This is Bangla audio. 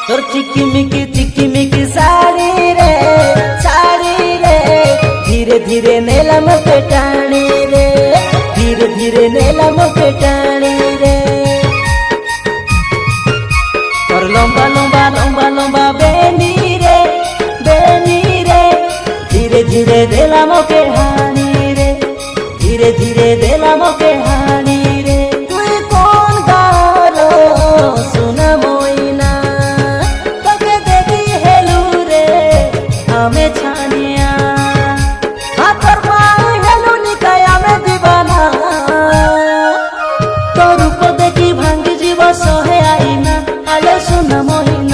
তোর চিকিমিকি শাড়ি রে ধীরে ধীরে নেলাম পেটানি রে, ধীরে ধীরে নেলাম পেটানি রে। তোর লম্বা লম্বা লম্বা লম্বা বেনি রে ধীরে ধীরে দিলাম ওকে হানি রে, ধীরে ধীরে দিলাম ওকে হানি রে। তুই কোন গালো শোনা মইনা, তোকে দেখি হেলু রে আমি ছানিয়া, হাতর পায়ে হেলু নিকায় আমি দিবানা। তোর রূপ দেখি ভাঙ্গি জীব সহে আইনা, আলো শোনা মইনা।